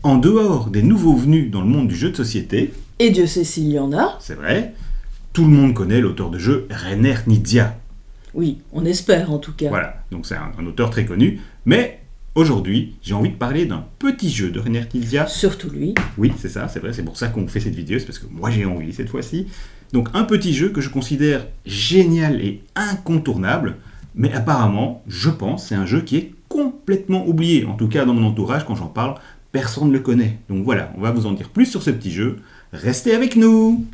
En dehors des nouveaux venus dans le monde du jeu de société, Et Dieu sait s'il y en a. c'est vrai, tout le monde connaît l'auteur de jeu Rainer Knizia. Oui, on espère en tout cas. Voilà, donc c'est un auteur très connu. Mais aujourd'hui, j'ai envie de parler d'un petit jeu de Rainer Knizia. Surtout lui. Oui, c'est ça, c'est vrai, c'est pour ça qu'on fait cette vidéo, c'est parce que moi j'ai envie cette fois-ci. Donc un petit jeu que je considère génial et incontournable, mais apparemment, je pense, c'est un jeu qui est complètement oublié. En tout cas, dans mon entourage, quand j'en parle, personne ne le connaît. Donc voilà, on va vous en dire plus sur ce petit jeu. Restez avec nous!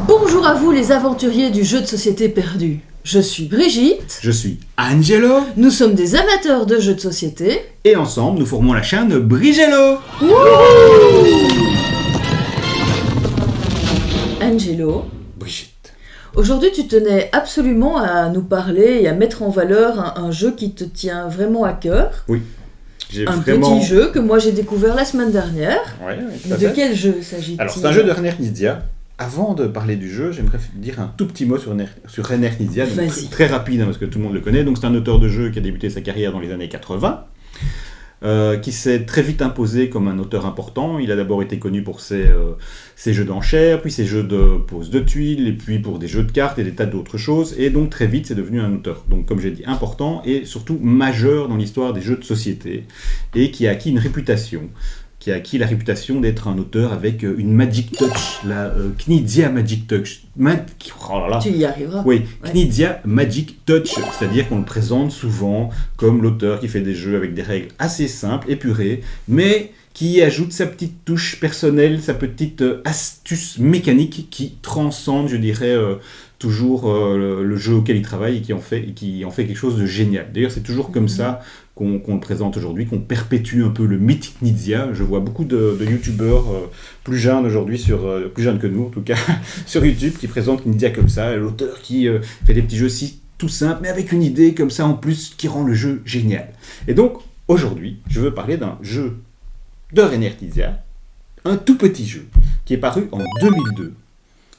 Bonjour à vous les aventuriers du jeu de société perdu. Je suis Brigitte. Je suis Angelo, Nous sommes des amateurs de jeux de société. et ensemble, nous formons la chaîne Brigello. Angelo, Brigitte. aujourd'hui tu tenais absolument à nous parler et à mettre en valeur un jeu qui te tient vraiment à cœur. J'ai Un vraiment... petit jeu que moi j'ai découvert la semaine dernière. Ouais, tout à De fait. quel jeu s'agit-il? Alors, c'est un jeu de Rainer Knizia. Avant de parler du jeu, j'aimerais dire un tout petit mot sur Rainer Knizia. Donc, Vas-y. très rapide, hein, parce que tout le monde le connaît. Donc, c'est un auteur de jeu qui a débuté sa carrière dans les années 80, qui s'est très vite imposé comme un auteur important. Il a d'abord été connu pour ses jeux d'enchères, puis ses jeux de pose de tuiles, et puis pour des jeux de cartes et des tas d'autres choses. Et donc, très vite, c'est devenu un auteur, donc, comme j'ai dit, important et surtout majeur dans l'histoire des jeux de société, et qui a acquis une réputation. Qui a acquis la réputation d'être un auteur avec une Magic Touch, la Knizia Magic Touch. Oh là là. Tu y arriveras. Oui, Ouais. Knizia Magic Touch, c'est-à-dire qu'on le présente souvent comme l'auteur qui fait des jeux avec des règles assez simples, épurées, mais qui ajoute sa petite touche personnelle, sa petite astuce mécanique qui transcende, je dirais, toujours le jeu auquel il travaille et qui en fait quelque chose de génial. D'ailleurs, c'est toujours comme ça qu'on le présente aujourd'hui, qu'on perpétue un peu le mythe Knizia. Je vois beaucoup de youtubeurs plus jeunes aujourd'hui, plus jeunes que nous en tout cas, sur YouTube, qui présentent Knizia comme ça, l'auteur qui fait des petits jeux si tout simples, mais avec une idée comme ça en plus qui rend le jeu génial. Et donc, aujourd'hui, je veux parler d'un jeu de Rainer Knizia, un tout petit jeu, qui est paru en 2002,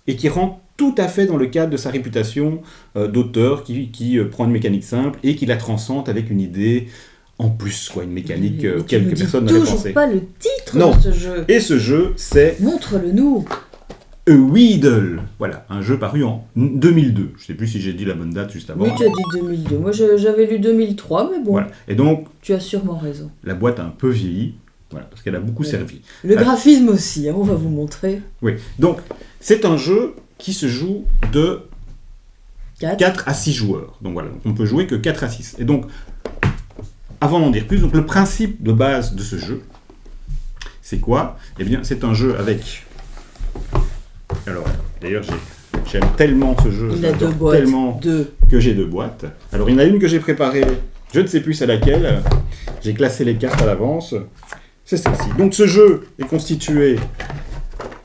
et qui rentre tout à fait dans le cadre de sa réputation d'auteur qui prend une mécanique simple et qui la transcende avec une idée en plus, quoi, une mécanique Mais tu auquel nous dis personne n'avait toujours pensé. pas le titre Non. de ce jeu. Et ce jeu, c'est Montre-le-nous. A Weedle. Voilà, un jeu paru en 2002. Je ne sais plus si j'ai dit la bonne date juste avant. Oui, tu as dit 2002. Moi, j'avais lu 2003, mais bon, Voilà. Et donc, tu as sûrement raison. la boîte a un peu vieilli, voilà, parce qu'elle a beaucoup Oui. servi. Le Ah. graphisme aussi, hein, on va vous montrer. Oui, donc, c'est un jeu qui se joue de 4. 4 à 6 joueurs. Donc voilà, on peut jouer que 4 à 6. Et donc, avant d'en dire plus, donc le principe de base de ce jeu, c'est quoi? Eh bien, c'est un jeu avec... Alors, d'ailleurs, j'aime tellement ce jeu, Il a j'adore 2 boîtes. tellement 2. que j'ai 2 boîtes. Alors, il y en a une que j'ai préparée, je ne sais plus c'est laquelle, j'ai classé les cartes à l'avance, c'est celle-ci. Donc, ce jeu est constitué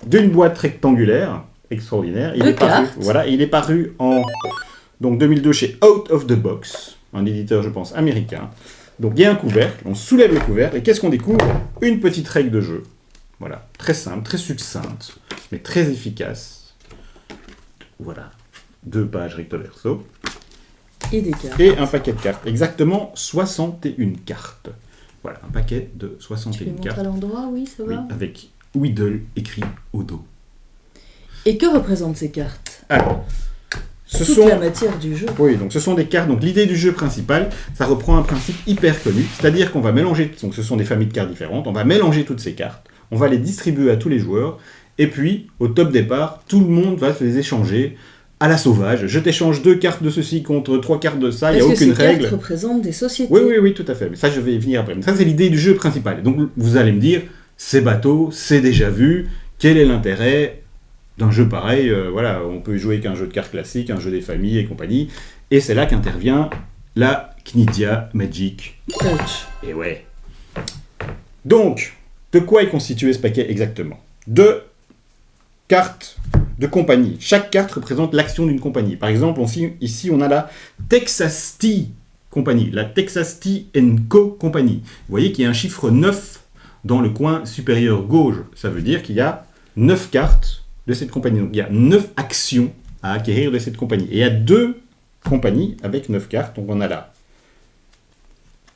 d'une boîte rectangulaire, extraordinaire. Il De est paru, cartes. voilà, il est paru en donc 2002 chez Out of the Box, un éditeur, je pense, américain. Donc il y a un couvercle, on soulève le couvercle, et qu'est-ce qu'on découvre? Une petite règle de jeu. Voilà, très simple, très succincte, mais très efficace. Voilà, 2 pages recto verso, Et des cartes. et un paquet de cartes, exactement 61 cartes. Voilà, un paquet de Tu 61 peux montrer cartes, à l'endroit, oui, ça oui, va. avec Weedle écrit au dos. Et que représentent ces cartes? Alors, ce Toute sont... la matière du jeu. Oui, donc ce sont des cartes. Donc l'idée du jeu principal, ça reprend un principe hyper connu, c'est-à-dire qu'on va mélanger, donc ce sont des familles de cartes différentes, on va mélanger toutes ces cartes, on va les distribuer à tous les joueurs, et puis au top départ, tout le monde va se les échanger à la sauvage. Je t'échange 2 cartes de ceci contre 3 cartes de ça, il n'y a Parce que aucune ces règle. cartes représentent des sociétés. Oui, tout à fait. Mais ça, je vais y venir après. Mais ça, c'est l'idée du jeu principal. Et donc, vous allez me dire, c'est bateau, c'est déjà vu, quel est l'intérêt d'un jeu pareil? Voilà, on peut jouer qu'un jeu de cartes classique, un jeu des familles et compagnie. Et c'est là qu'intervient la Knizia Magic. Touch. Et ouais. Donc, de quoi est constitué ce paquet exactement? De cartes de compagnie. Chaque carte représente l'action d'une compagnie. Par exemple, ici, on a la Texas Tea Company, la Texas Tea Co Company. Vous voyez qu'il y a un chiffre 9 dans le coin supérieur gauche. Ça veut dire qu'il y a 9 cartes de cette compagnie. Donc, il y a 9 actions à acquérir de cette compagnie. Et il y a 2 compagnies avec 9 cartes. Donc, on a la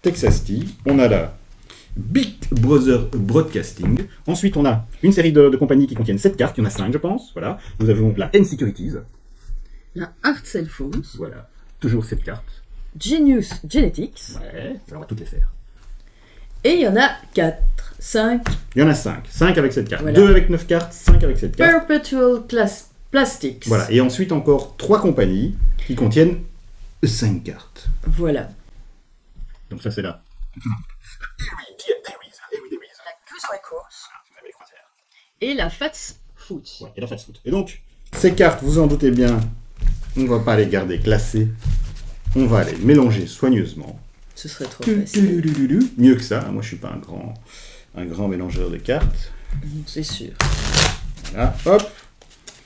Texas Tea, on a la Big Brother Broadcasting. Ensuite, on a une série de compagnies qui contiennent 7 cartes. Il y en a 5, je pense. Voilà. Nous avons la N-Securities. La Art Cell Phones. Voilà. Toujours 7 cartes. Genius Genetics. Ouais. Alors, on va toutes les faire. Et il y en a 4, 5. Il y en a 5. 5 avec 7 cartes. Voilà. 2 avec 9 cartes, 5 avec 7 cartes. Perpetual Plastics. Voilà. Et ensuite, encore 3 compagnies qui contiennent 5 cartes. Voilà. Donc ça, c'est là. La Goose Records. Et la Fats Foods. Ouais, et la fast food. Et donc, ces cartes, vous en doutez bien, on ne va pas les garder classées. On va les mélanger soigneusement. Ce serait trop facile. Mieux que ça, moi je suis pas un grand mélangeur de cartes. C'est sûr. Voilà, hop.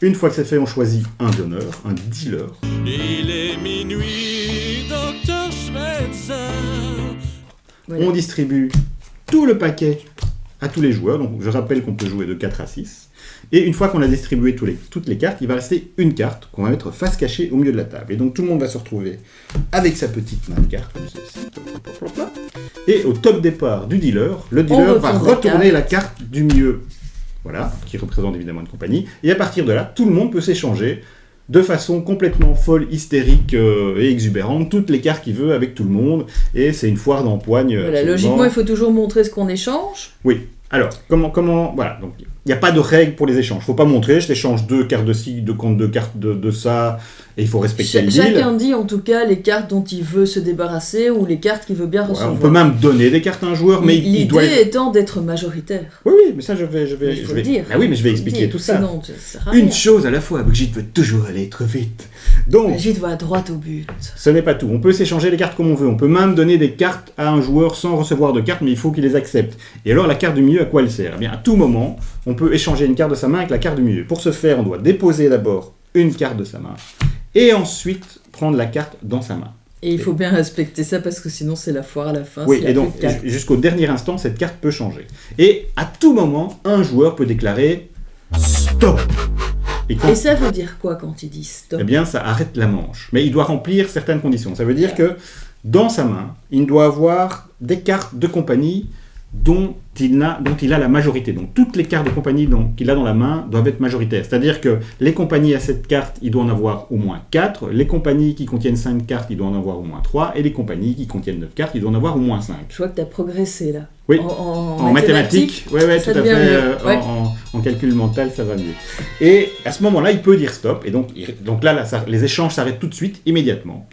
Une fois que c'est fait, on choisit un donneur, un dealer. Il est minuit, docteur Schweitzer. Voilà. On distribue tout le paquet à tous les joueurs. Donc je rappelle qu'on peut jouer de 4 à 6. Et une fois qu'on a distribué toutes les cartes, il va rester une carte qu'on va mettre face cachée au milieu de la table. Et donc tout le monde va se retrouver avec sa petite main de carte, comme ceci. Et au top départ du dealer, le dealer va retourner la carte du milieu. Voilà, qui représente évidemment une compagnie. Et à partir de là, tout le monde peut s'échanger de façon complètement folle, hystérique et exubérante, toutes les cartes qu'il veut avec tout le monde. Et c'est une foire d'empoigne. Voilà, logiquement, il faut toujours montrer ce qu'on échange. Oui. Alors, comment voilà, donc il n'y a pas de règle pour les échanges. Il ne faut pas montrer, je t'échange 2 cartes de ci, 2 comptes de cartes de ça, et il faut respecter le deal. Chacun dit en tout cas les cartes dont il veut se débarrasser ou les cartes qu'il veut bien recevoir. On peut même donner des cartes à un joueur, mais il doit... L'idée étant d'être majoritaire. Oui, mais ça je vais Il faut le dire. Ah oui, mais je vais expliquer tout ça. Sinon, ça sert à rien. Une chose à la fois, Brigitte veut toujours aller trop vite. Donc, Brigitte va droit au but. ce n'est pas tout. On peut s'échanger les cartes comme on veut. On peut même donner des cartes à un joueur sans recevoir de cartes, mais il faut qu'il les accepte. Et alors, la carte du milieu, à quoi elle sert ? Eh bien, à tout moment, on peut échanger une carte de sa main avec la carte du milieu. Pour ce faire, on doit déposer d'abord une carte de sa main, et ensuite prendre la carte dans sa main. Et il faut bien respecter ça parce que sinon c'est la foire à la fin. Oui, s'il y a et donc plus de cartes. jusqu'au dernier instant, cette carte peut changer. Et à tout moment, un joueur peut déclarer stop. Et ça veut dire quoi quand il dit stop ? Eh bien, ça arrête la manche. Mais il doit remplir certaines conditions. Ça veut dire que dans sa main, il doit avoir des cartes de compagnie dont il a la majorité. Donc toutes les cartes de compagnie qu'il a dans la main doivent être majoritaires. C'est-à-dire que les compagnies à cette carte, il doit en avoir au moins 4. Les compagnies qui contiennent 5 cartes, il doit en avoir au moins 3. Et les compagnies qui contiennent 9 cartes, il doit en avoir au moins 5. Je vois que tu as progressé là. Oui, en mathématiques, oui, tout à fait. En calcul mental, ça va mieux. Et à ce moment-là, il peut dire stop. Et donc là, les échanges s'arrêtent tout de suite, immédiatement.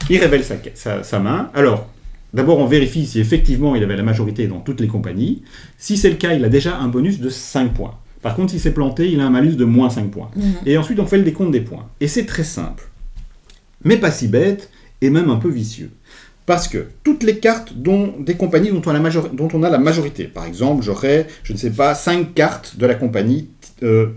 Il révèle sa main. Alors, d'abord, on vérifie si effectivement il avait la majorité dans toutes les compagnies. Si c'est le cas, il a déjà un bonus de 5 points. Par contre, s'il s'est planté, il a un malus de moins 5 points. Et ensuite, on fait le décompte des points. Et c'est très simple. Mais pas si bête, et même un peu vicieux. Parce que toutes les cartes des compagnies dont on a la majorité, par exemple, j'aurais, je ne sais pas, 5 cartes de la compagnie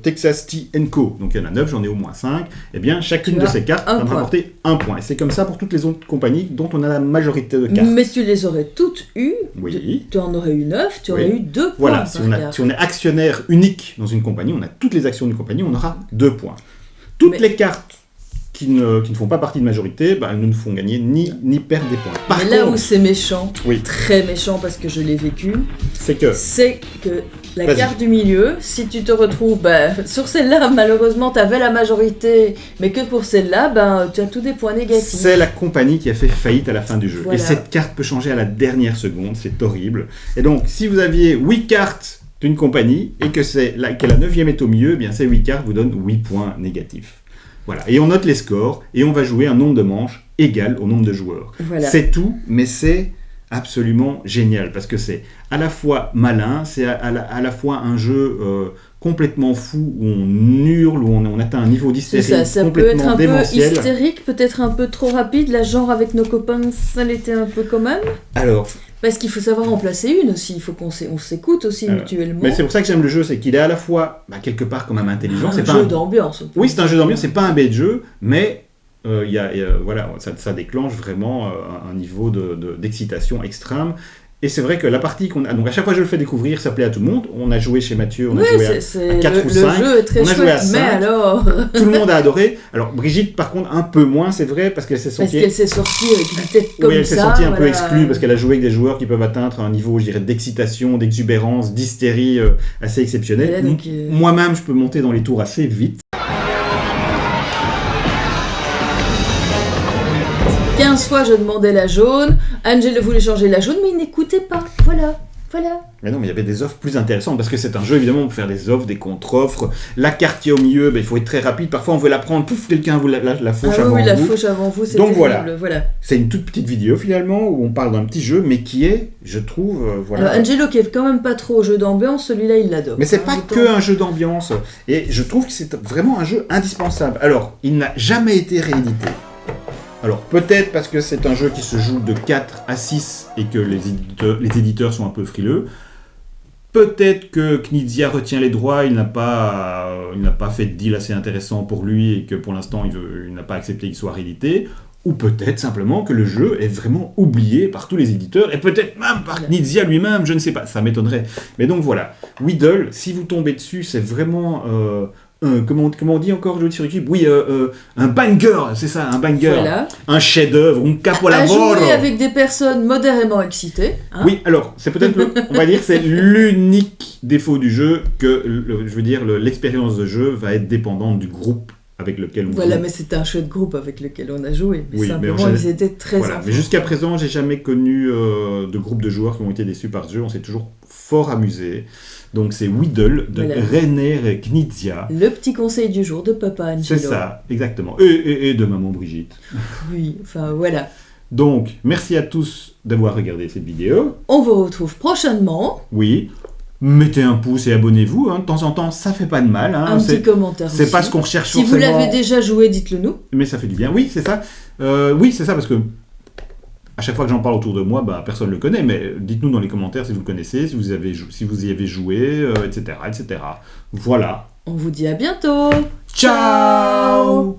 Texas Tea & Co. Donc il y en a 9, j'en ai au moins 5. Eh bien, chacune de ces cartes va me rapporter 1 point. Et c'est comme ça pour toutes les autres compagnies dont on a la majorité de cartes. Mais tu les aurais toutes eues. Oui. Tu en aurais eu 9, tu aurais eu 2 points. Voilà, si on est actionnaire unique dans une compagnie, on a toutes les actions d'une compagnie, on aura 2 points. Les cartes qui ne font pas partie de majorité, elles ne nous font gagner ni perdre des points. Mais là où c'est méchant, oui, très méchant parce que je l'ai vécu, c'est que la carte du milieu, si tu te retrouves sur celle-là, malheureusement, tu avais la majorité, mais que pour celle-là, tu as tous des points négatifs. C'est la compagnie qui a fait faillite à la fin du jeu. Voilà. Et cette carte peut changer à la dernière seconde, c'est horrible. Et donc, si vous aviez 8 cartes d'une compagnie et que la 9e est au milieu, eh bien ces 8 cartes vous donnent 8 points négatifs. Voilà. Et on note les scores et on va jouer un nombre de manches égal au nombre de joueurs. Voilà. C'est tout, mais c'est absolument génial parce que c'est à la fois malin, c'est à la fois un jeu complètement fou où on hurle, où on atteint un niveau d'hystérie ça complètement démentiel. Ça peut être un peu hystérique, peut-être un peu trop rapide. La genre avec nos copains, ça l'était un peu quand même. Alors, parce qu'il faut savoir en placer une aussi, il faut qu'on s'écoute aussi mutuellement. Mais c'est pour ça que j'aime le jeu, c'est qu'il est à la fois quelque part quand même intelligent. C'est un jeu d'ambiance. Oui, c'est un jeu d'ambiance, c'est pas un bête jeu, mais voilà, ça déclenche vraiment un niveau d'excitation extrême. Et c'est vrai que la partie qu'on a... Donc à chaque fois que je le fais découvrir, ça plaît à tout le monde. On a joué chez Mathieu, on a Oui, joué à 4 ou 5. Le jeu est très on a joué à chouette, mais 5. alors... Tout le monde a adoré. Alors Brigitte, par contre, un peu moins, c'est vrai, parce qu'elle s'est Parce sentie... qu'elle s'est sortie avec une tête comme ça. Oui, elle s'est sentie un peu voilà. exclue, parce qu'elle a joué avec des joueurs qui peuvent atteindre un niveau, je dirais, d'excitation, d'exubérance, d'hystérie assez exceptionnel. Voilà, donc, Moi-même, je peux monter dans les tours assez vite. 15 fois, je demandais la jaune. Angelo voulait changer la jaune, mais il n'écoutait pas. Voilà. Mais non, mais il y avait des offres plus intéressantes, parce que c'est un jeu, évidemment, pour faire des offres, des contre-offres. La carte qui est au milieu, il faut être très rapide. Parfois, on veut la prendre, pouf, quelqu'un vous la fauche avant oui, vous. la fauche avant vous, c'est Donc terrible. voilà. C'est une toute petite vidéo, finalement, où on parle d'un petit jeu, mais qui est, je trouve, voilà... Alors, Angelo, qui est quand même pas trop jeu d'ambiance, celui-là, il l'adore. Mais c'est pas que un jeu d'ambiance. Et je trouve que c'est vraiment un jeu indispensable. Alors, il n'a jamais été réédité. Alors, peut-être parce que c'est un jeu qui se joue de 4 à 6 et que les éditeurs sont un peu frileux. Peut-être que Knizia retient les droits, il n'a pas fait de deal assez intéressant pour lui et que pour l'instant il n'a pas accepté qu'il soit réédité. Ou peut-être simplement que le jeu est vraiment oublié par tous les éditeurs et peut-être même par Knizia lui-même, je ne sais pas, ça m'étonnerait. Mais donc voilà, Weedle, si vous tombez dessus, c'est vraiment... comment on dit encore sur YouTube ? Oui, un banger, c'est ça, un banger. Voilà. Un chef-d'œuvre, un capolavoro. À jouer avec des personnes modérément excitées. Hein. Oui, alors, c'est peut-être, on va dire, c'est l'unique défaut du jeu que, je veux dire, l'expérience de jeu va être dépendante du groupe avec lequel on joue. Voilà, mais c'était un chouette groupe avec lequel on a joué. Mais oui, simplement, ils étaient très enfants. Mais jusqu'à présent, j'ai jamais connu de groupe de joueurs qui ont été déçus par ce jeu. On s'est toujours fort amusé. Donc c'est Weedle de Rainer Knizia. Le petit conseil du jour de Papa Angelo. C'est ça, exactement. Et de Maman Brigitte. Oui, enfin voilà. Donc, merci à tous d'avoir regardé cette vidéo. On vous retrouve prochainement. Oui. Mettez un pouce et abonnez-vous. Hein. De temps en temps, ça fait pas de mal. Hein. Un petit commentaire C'est aussi. pas ce qu'on recherche si forcément. Si vous l'avez déjà joué, dites-le nous. Mais ça fait du bien. Oui, c'est ça. Oui, c'est ça, parce que à chaque fois que j'en parle autour de moi, personne ne le connaît, mais dites-nous dans les commentaires si vous le connaissez, si vous y avez joué, etc., etc. Voilà. On vous dit à bientôt. Ciao.